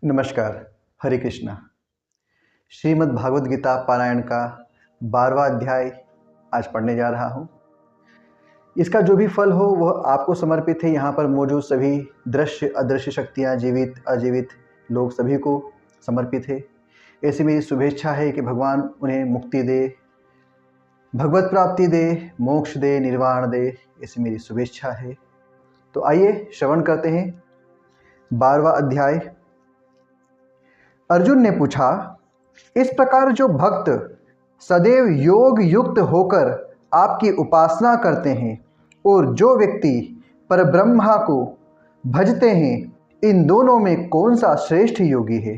नमस्कार। हरे कृष्णा। श्रीमद् भागवत गीता पारायण का 12वां अध्याय आज पढ़ने जा रहा हूँ। इसका जो भी फल हो वह आपको समर्पित है। यहाँ पर मौजूद सभी दृश्य अदृश्य शक्तियाँ, जीवित अजीवित लोग सभी को समर्पित है। ऐसी मेरी शुभेच्छा है कि भगवान उन्हें मुक्ति दे, भगवत प्राप्ति दे, मोक्ष दे, निर्वाण दे, ऐसी मेरी शुभेच्छा है। तो आइए श्रवण करते हैं 12वां अध्याय। अर्जुन ने पूछा, इस प्रकार जो भक्त सदैव योग युक्त होकर आपकी उपासना करते हैं और जो व्यक्ति परब्रह्मा को भजते हैं, इन दोनों में कौन सा श्रेष्ठ योगी है?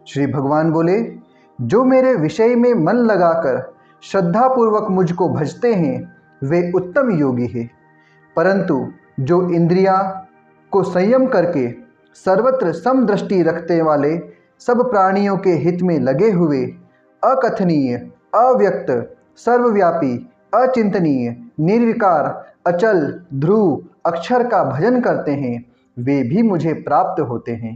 श्री भगवान बोले, जो मेरे विषय में मन लगाकर श्रद्धापूर्वक मुझको भजते हैं वे उत्तम योगी है, परंतु जो इंद्रियां को संयम करके सर्वत्र समदृष्टि रखते वाले, सब प्राणियों के हित में लगे हुए, अकथनीय, अव्यक्त, सर्वव्यापी, अचिंतनीय, निर्विकार, अचल, ध्रुव अक्षर का भजन करते हैं, वे भी मुझे प्राप्त होते हैं।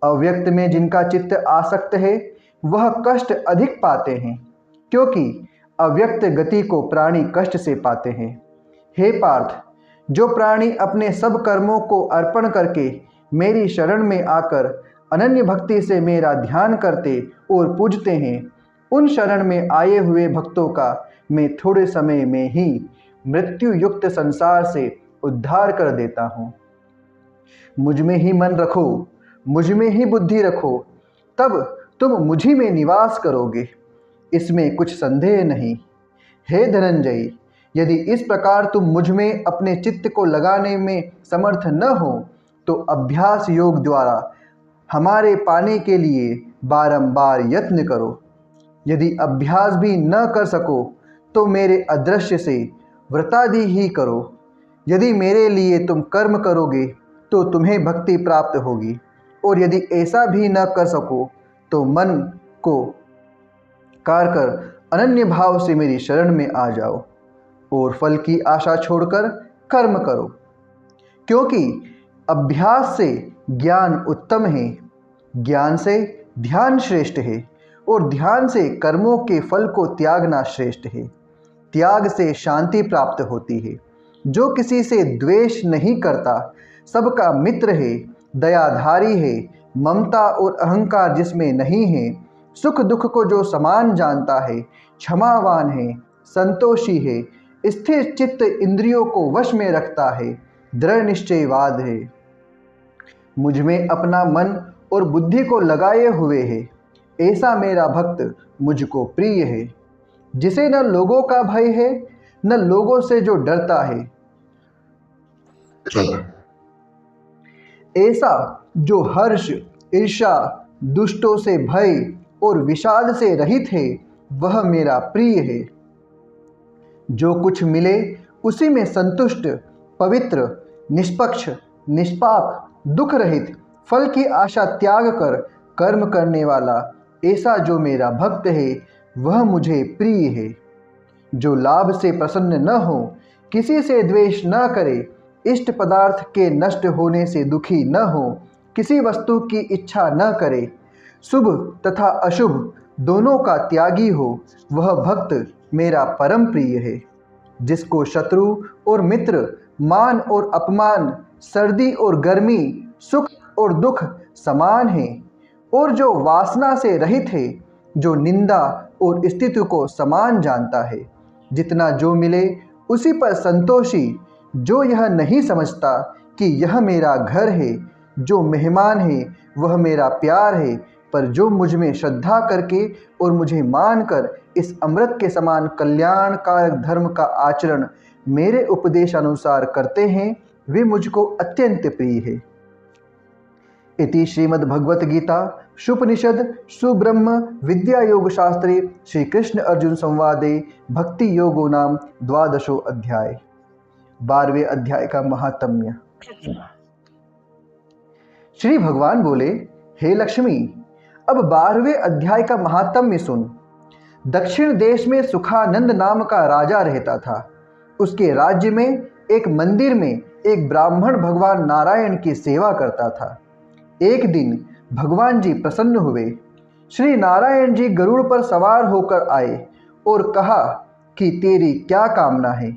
अव्यक्त में जिनका चित्त आसक्त है वह कष्ट अधिक पाते हैं, क्योंकि अव्यक्त गति को प्राणी कष्ट से पाते हैं। हे पार्थ, जो प्राणी अपने सब कर्मों को अर्पण करके मेरी शरण में आकर अनन्य भक्ति से मेरा ध्यान करते और पूजते हैं, उन शरण में आए हुए भक्तों का मैं थोड़े समय में ही मृत्यु युक्त संसार से उद्धार कर देता हूँ। मुझ में ही मन रखो, मुझ में ही बुद्धि रखो, तब तुम मुझी में निवास करोगे, इसमें कुछ संदेह नहीं। हे धनंजय, यदि इस प्रकार तुम मुझ में अपने चित्त को लगाने में समर्थ न हो तो अभ्यास योग द्वारा हमारे पाने के लिए बारंबार यत्न करो। यदि अभ्यास भी न कर सको तो मेरे अदृश्य से व्रतादि ही करो। यदि मेरे लिए तुम कर्म करोगे तो तुम्हें भक्ति प्राप्त होगी, और यदि ऐसा भी न कर सको तो मन को कार कर अनन्य भाव से मेरी शरण में आ जाओ और फल की आशा छोड़कर कर्म करो, क्योंकि अभ्यास से ज्ञान उत्तम है, ज्ञान से ध्यान श्रेष्ठ है, और ध्यान से कर्मों के फल को त्यागना श्रेष्ठ है। त्याग से शांति प्राप्त होती है। जो किसी से द्वेष नहीं करता, सबका मित्र है, दयाधारी है, ममता और अहंकार जिसमें नहीं है, सुख दुख को जो समान जानता है, क्षमावान है, संतोषी है, स्थिर चित्त इंद्रियों को वश में रखता है, दृढ़ निश्चयवाद है, मुझ में अपना मन और बुद्धि को लगाए हुए है, ऐसा मेरा भक्त मुझको प्रिय है। जिसे न लोगों का भय है न लोगों से जो डरता है, ऐसा जो हर्ष, ईर्ष्या, दुष्टों से भय और विषाद से रहित है, वह मेरा प्रिय है। जो कुछ मिले उसी में संतुष्ट, पवित्र, निष्पक्ष, निष्पाप, दुख रहित, फल की आशा त्याग कर कर्म करने वाला, ऐसा जो मेरा भक्त है वह मुझे प्रिय है। जो लाभ से प्रसन्न न हो, किसी से द्वेष न करे, इष्ट पदार्थ के नष्ट होने से दुखी न हो, किसी वस्तु की इच्छा न करे, शुभ तथा अशुभ दोनों का त्यागी हो, वह भक्त मेरा परम प्रिय है। जिसको शत्रु और मित्र, मान और अपमान, सर्दी और गर्मी, सुख और दुख समान है, और जो वासना से रहित है, जो निंदा और स्थिति को समान जानता है, जितना जो मिले उसी पर संतोषी, जो यह नहीं समझता कि यह मेरा घर है, जो मेहमान है वह मेरा प्यार है, पर जो मुझ में श्रद्धा करके और मुझे मानकर इस अमृत के समान कल्याणकारक धर्म का आचरण मेरे उपदेश अनुसार करते हैं, वे मुझको अत्यंत प्रिय है। इति श्रीमद्भगवत गीता शुपनिषद सुब्रह्म विद्या योग शास्त्रे श्री कृष्ण अर्जुन संवादे भक्ति योगो नाम 12वां अध्याय। 12वें अध्याय का महात्म्य। श्री भगवान बोले, हे लक्ष्मी, अब 12वें अध्याय का महात्म्य सुन। दक्षिण देश में सुखानंद नाम का राजा रहता था। उसके राज्य में एक मंदिर में एक ब्राह्मण भगवान नारायण की सेवा करता था। एक दिन भगवान जी प्रसन्न हुए। श्री नारायण जी गरुड़ पर सवार होकर आए और कहा कि तेरी क्या कामना है।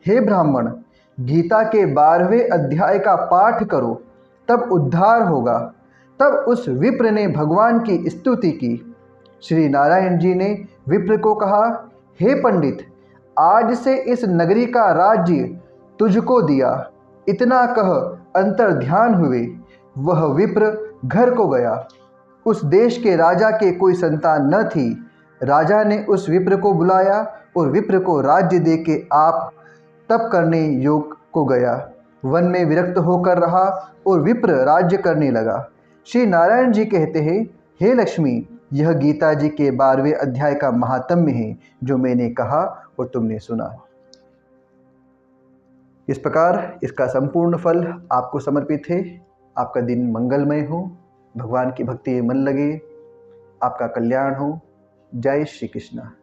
हे ब्राह्मण, गीता के 12वें अध्याय का पाठ करो, तब उद्धार होगा। तब उस विप्र ने भगवान की स्तुति की। श्री नारायण जी ने विप्र को कहा, हे पंडित, आज से इस नगरी का राज्य तुझको दिया। इतना कह अंतर्ध्यान हुए वह विप्र घर को गया। उस देश के राजा के कोई संतान न थी। राजा ने उस विप्र को बुलाया और विप्र को राज्य दे के आप तप करने योग को गया। वन में विरक्त होकर रहा और विप्र राज्य करने लगा। श्री नारायण जी कहते हैं, हे लक्ष्मी, यह गीता जी के 12वें अध्याय का महात्म्य है जो मैंने कहा और तुमने सुना। इस प्रकार इसका संपूर्ण फल आपको समर्पित है। आपका दिन मंगलमय हो, भगवान की भक्ति में मन लगे, आपका कल्याण हो। जय श्री कृष्ण।